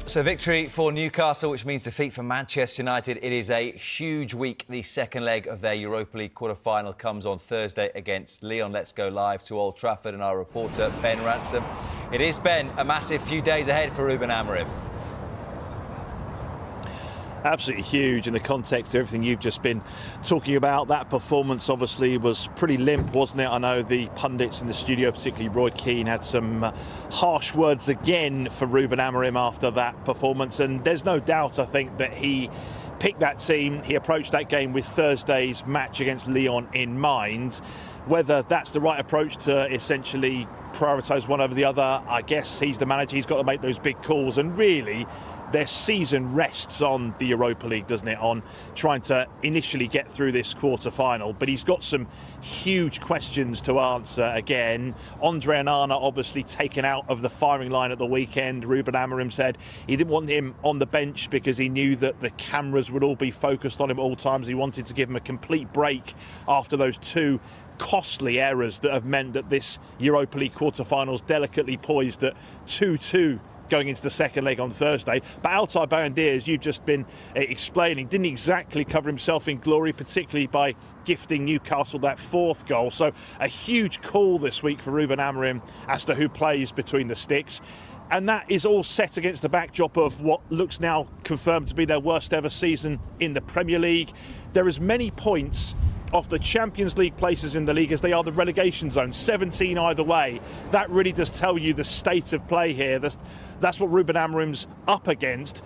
So victory for Newcastle, which means defeat for Manchester United. It is a huge week. The second leg of their Europa League quarter-final comes on Thursday against Lyon. Let's go live to Old Trafford and our reporter, Ben Ransom. It is, Ben, a massive few days ahead for Rúben Amorim. Absolutely huge in the context of everything you've just been talking about. That performance obviously was pretty limp, wasn't it? I know the pundits in the studio, particularly Roy Keane, had some harsh words again for Rúben Amorim after that performance. And there's no doubt, I think, that he picked that team. He approached that game with Thursday's match against Lyon in mind. Whether that's the right approach to essentially prioritise one over the other, I guess he's the manager. He's got to make those big calls. And really, their season rests on the Europa League, doesn't it? On trying to initially get through this quarter-final. But he's got some huge questions to answer again. Andre Onana obviously taken out of the firing line at the weekend. Rúben Amorim said he didn't want him on the bench because he knew that the cameras would all be focused on him at all times. He wanted to give him a complete break after those two costly errors that have meant that this Europa League quarter-final's delicately poised at 2-2 going into the second leg on Thursday. But Altay Bayındır, as you've just been explaining, didn't exactly cover himself in glory, particularly by gifting Newcastle that fourth goal. So a huge call this week for Rúben Amorim as to who plays between the sticks. And that is all set against the backdrop of what looks now confirmed to be their worst ever season in the Premier League. There are as many points off the Champions League places in the league as they are the relegation zone, 17 either way. That really does tell you the state of play here. That's what Rúben Amorim's up against.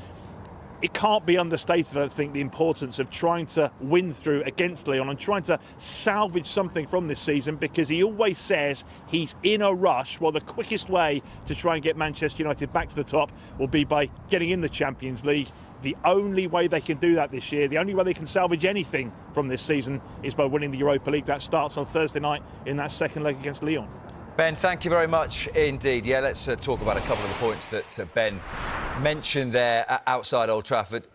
It can't be understated, I don't think, the importance of trying to win through against Lyon and trying to salvage something from this season, because he always says he's in a rush. Well, the quickest way to try and get Manchester United back to the top will be by getting in the Champions League. The only way they can do that this year, the only way they can salvage anything from this season, is by winning the Europa League. That starts on Thursday night in that second leg against Lyon. Ben, thank you very much indeed. Yeah, let's talk about a couple of the points that Ben mentioned there outside Old Trafford.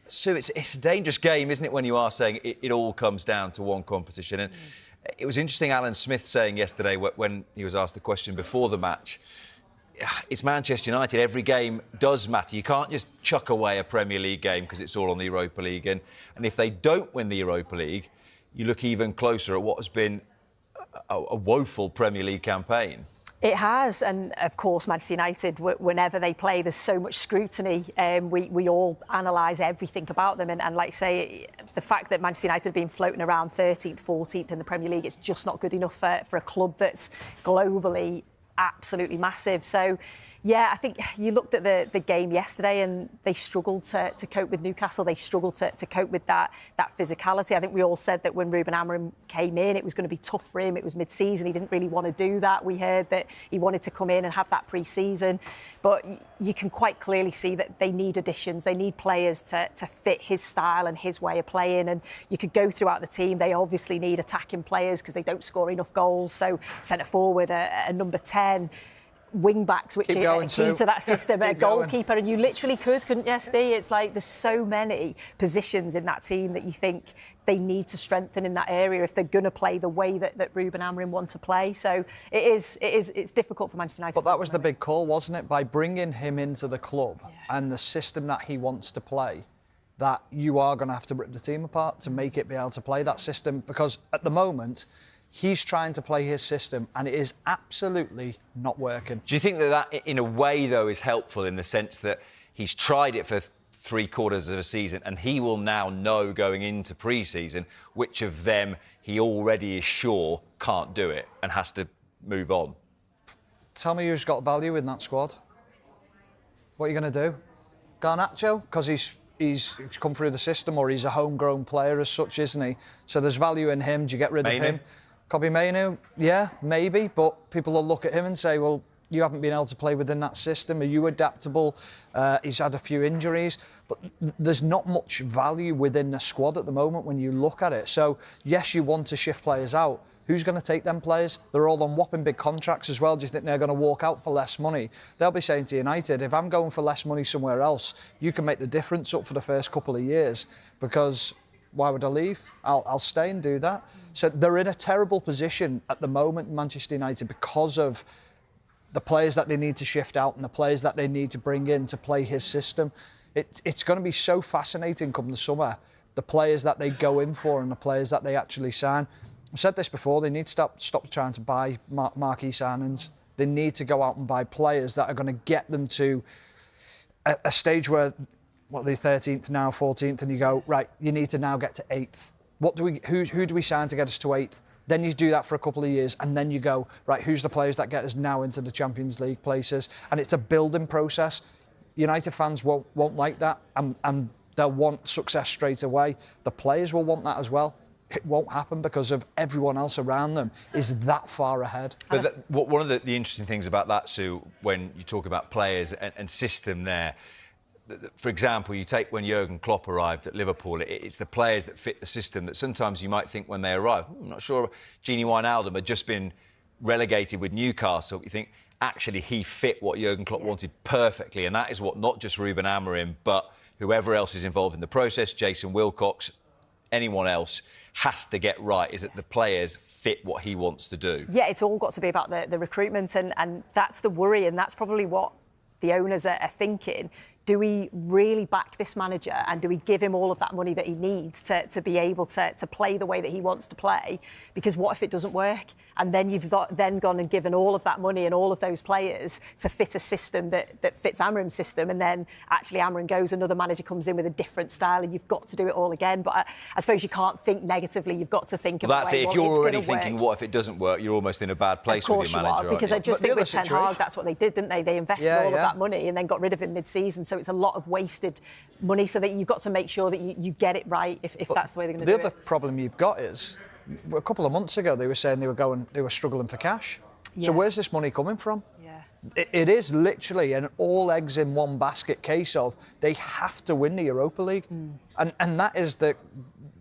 So it's a dangerous game, isn't it, when you are saying it all comes down to one competition? And it was interesting, Alan Smith saying yesterday when he was asked the question before the match, it's Manchester United. Every game does matter. You can't just chuck away a Premier League game because it's all on the Europa League. And if they don't win the Europa League, you look even closer at what has been a woeful Premier League campaign. It has, and of course Manchester United, whenever they play, there's so much scrutiny. We all analyse everything about them, and like I say, the fact that Manchester United have been floating around 13th, 14th in the Premier League, it's just not good enough for a club that's globally absolutely massive. So yeah, I think you looked at the game yesterday and they struggled to cope with Newcastle. They struggled to cope with that physicality. I think we all said that when Rúben Amorim came in, it was going to be tough for him. It was mid-season. He didn't really want to do that. We heard that he wanted to come in and have that pre-season. But you can quite clearly see that they need additions. They need players to fit his style and his way of playing. And you could go throughout the team. They obviously need attacking players because they don't score enough goals. So centre forward, a number 10. Wing backs, which are key to that system, a goalkeeper, and you literally couldn't you, Steve? It's like there's so many positions in that team that you think they need to strengthen in that area if they're going to play the way that Rúben Amorim want to play. So it's difficult for Manchester United. But that was the big call, wasn't it? By bringing him into the club and the system that he wants to play, that you are going to have to rip the team apart to make it be able to play that system, because at the moment he's trying to play his system and it is absolutely not working. Do you think that in a way, though, is helpful in the sense that he's tried it for 3/4 of a season and he will now know going into pre-season which of them he already is sure can't do it and has to move on? Tell me who's got value in that squad. What are you going to do? Garnacho? Because he's come through the system, or he's a homegrown player as such, isn't he? So there's value in him. Do you get rid of him? Kobe Mainoo, yeah, maybe, but people will look at him and say, well, you haven't been able to play within that system. Are you adaptable? He's had a few injuries, but there's not much value within the squad at the moment when you look at it. So, yes, you want to shift players out. Who's going to take them players? They're all on whopping big contracts as well. Do you think they're going to walk out for less money? They'll be saying to United, if I'm going for less money somewhere else, you can make the difference up for the first couple of years, because why would I leave? I'll stay and do that. So they're in a terrible position at the moment, Manchester United, because of the players that they need to shift out and the players that they need to bring in to play his system. It's going to be so fascinating come the summer, the players that they go in for and the players that they actually sign. I've said this before, they need to stop trying to buy marquee signings. They need to go out and buy players that are going to get them to a stage where, what are they, 13th now, 14th, and you go, right, you need to now get to 8th. Who do we sign to get us to 8th? Then you do that for a couple of years, and then you go, right, who's the players that get us now into the Champions League places? And it's a building process. United fans won't like that, and they'll want success straight away. The players will want that as well. It won't happen because of everyone else around them is that far ahead. But one of the interesting things about that, Sue, when you talk about players and system there, for example, you take when Jurgen Klopp arrived at Liverpool, it's the players that fit the system that sometimes you might think when they arrive, I'm not sure Gini Wijnaldum had just been relegated with Newcastle. You think, actually, he fit what Jurgen Klopp wanted perfectly. And that is what not just Rúben Amorim, but whoever else is involved in the process, Jason Wilcox, anyone else, has to get right, is that the players fit what he wants to do. Yeah, it's all got to be about the recruitment, and that's the worry, and that's probably what the owners are thinking. Do we really back this manager, and do we give him all of that money that he needs to be able to play the way that he wants to play? Because what if it doesn't work? And then you've then gone and given all of that money and all of those players to fit a system that fits Amorim's system, and then actually Amorim goes, another manager comes in with a different style, and you've got to do it all again. But I suppose you can't think negatively. You've got to think of that's it. If you're already thinking, work. what if it doesn't work? You're almost in a bad place with your manager. Because I just think with Ten Hag, that's what they did, didn't they? They invested all of that money and then got rid of him mid-season. So it's a lot of wasted money. So that you've got to make sure that you get it right if that's the way they're going to do it. The other problem you've got is, a couple of months ago they were saying they were struggling for cash. Yeah. So where's this money coming from? Yeah. It is literally an all eggs in one basket case of they have to win the Europa League. And that is the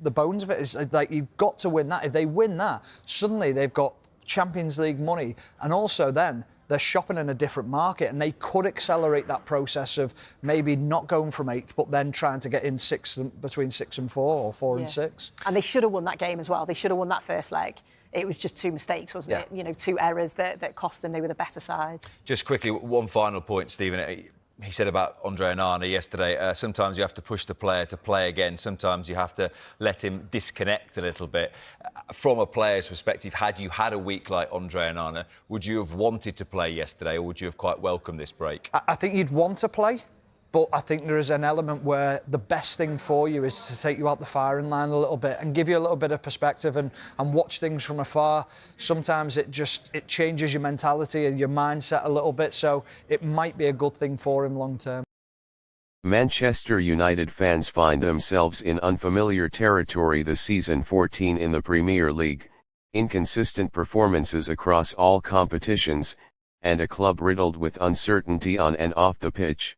bones of it. It's like you've got to win that. If they win that, suddenly they've got Champions League money, and also then they're shopping in a different market, and they could accelerate that process of maybe not going from 8th, but then trying to get in between 6 and 4 or 4 and 6. And they should have won that game as well. They should have won that first leg. It was just 2 mistakes, wasn't it? You know, 2 errors that cost them. They were the better side. Just quickly, one final point, Stephen. He said about Andre Onana yesterday, sometimes you have to push the player to play again. Sometimes you have to let him disconnect a little bit. From a player's perspective, had you had a week like Andre Onana, would you have wanted to play yesterday, or would you have quite welcomed this break? I think you'd want to play, but I think there is an element where the best thing for you is to take you out the firing line a little bit and give you a little bit of perspective and watch things from afar. Sometimes it changes your mentality and your mindset a little bit, so it might be a good thing for him long term. Manchester United fans find themselves in unfamiliar territory this season. 14 in the Premier League, inconsistent performances across all competitions, and a club riddled with uncertainty on and off the pitch.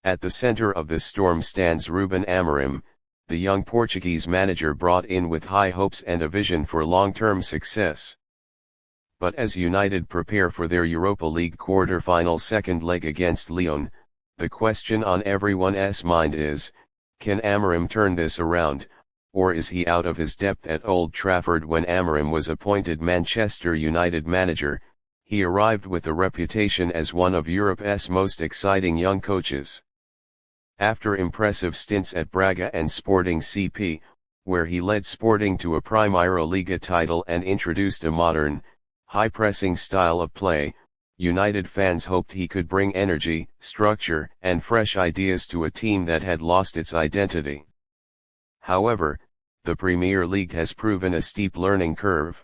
At the center of this storm stands Rúben Amorim, the young Portuguese manager brought in with high hopes and a vision for long-term success. But as United prepare for their Europa League quarter-final second leg against Lyon, the question on everyone's mind is, can Amorim turn this around, or is he out of his depth? At Old Trafford when Amorim was appointed Manchester United manager, he arrived with a reputation as one of Europe's most exciting young coaches. After impressive stints at Braga and Sporting CP, where he led Sporting to a Primeira Liga title and introduced a modern, high-pressing style of play, United fans hoped he could bring energy, structure, and fresh ideas to a team that had lost its identity. However, the Premier League has proven a steep learning curve.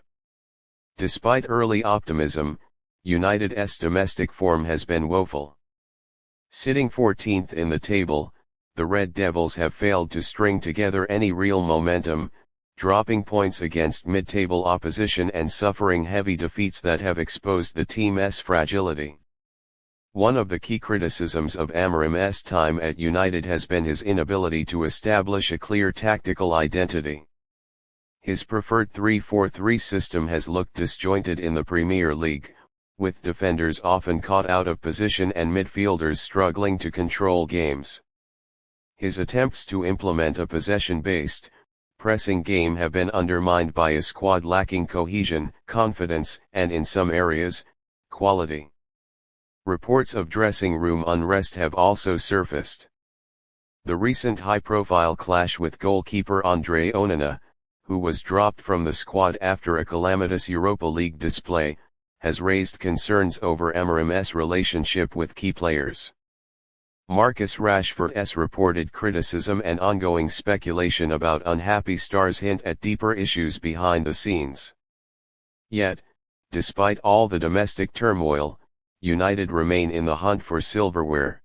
Despite early optimism, United's domestic form has been woeful. Sitting 14th in the table, the Red Devils have failed to string together any real momentum, dropping points against mid-table opposition and suffering heavy defeats that have exposed the team's fragility. One of the key criticisms of Amorim's time at United has been his inability to establish a clear tactical identity. His preferred 3-4-3 system has looked disjointed in the Premier League, with defenders often caught out of position and midfielders struggling to control games. His attempts to implement a possession-based, pressing game have been undermined by a squad lacking cohesion, confidence, and in some areas, quality. Reports of dressing room unrest have also surfaced. The recent high-profile clash with goalkeeper Andre Onana, who was dropped from the squad after a calamitous Europa League display, has raised concerns over Amorim's relationship with key players. Marcus Rashford's reported criticism and ongoing speculation about unhappy stars hint at deeper issues behind the scenes. Yet, despite all the domestic turmoil, United remain in the hunt for silverware.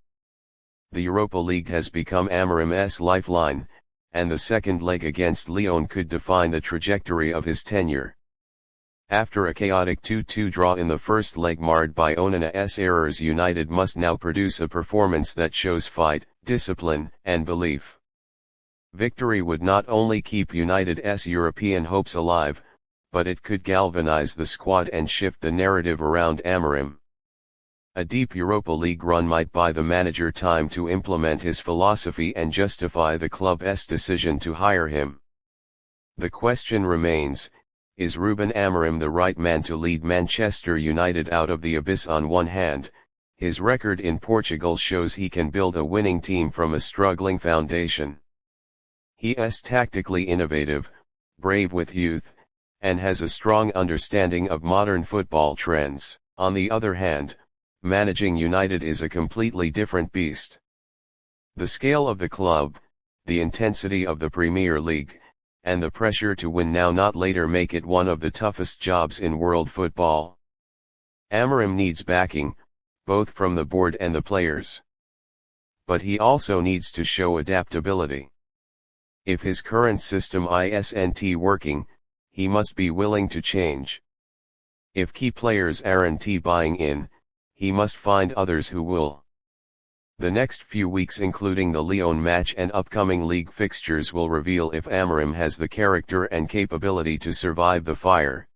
The Europa League has become Amorim's lifeline, and the second leg against Lyon could define the trajectory of his tenure. After a chaotic 2-2 draw in the first leg marred by Onana's errors, United must now produce a performance that shows fight, discipline, and belief. Victory would not only keep United's European hopes alive, but it could galvanize the squad and shift the narrative around Amorim. A deep Europa League run might buy the manager time to implement his philosophy and justify the club's decision to hire him. The question remains, is Rúben Amorim the right man to lead Manchester United out of the abyss? On one hand, his record in Portugal shows he can build a winning team from a struggling foundation. He is tactically innovative, brave with youth, and has a strong understanding of modern football trends. On the other hand, managing United is a completely different beast. The scale of the club, the intensity of the Premier League, and the pressure to win now not later make it one of the toughest jobs in world football. Amorim needs backing, both from the board and the players. But he also needs to show adaptability. If his current system isn't working, he must be willing to change. If key players aren't buying in, he must find others who will. The next few weeks, including the Lyon match and upcoming league fixtures, will reveal if Amorim has the character and capability to survive the fire.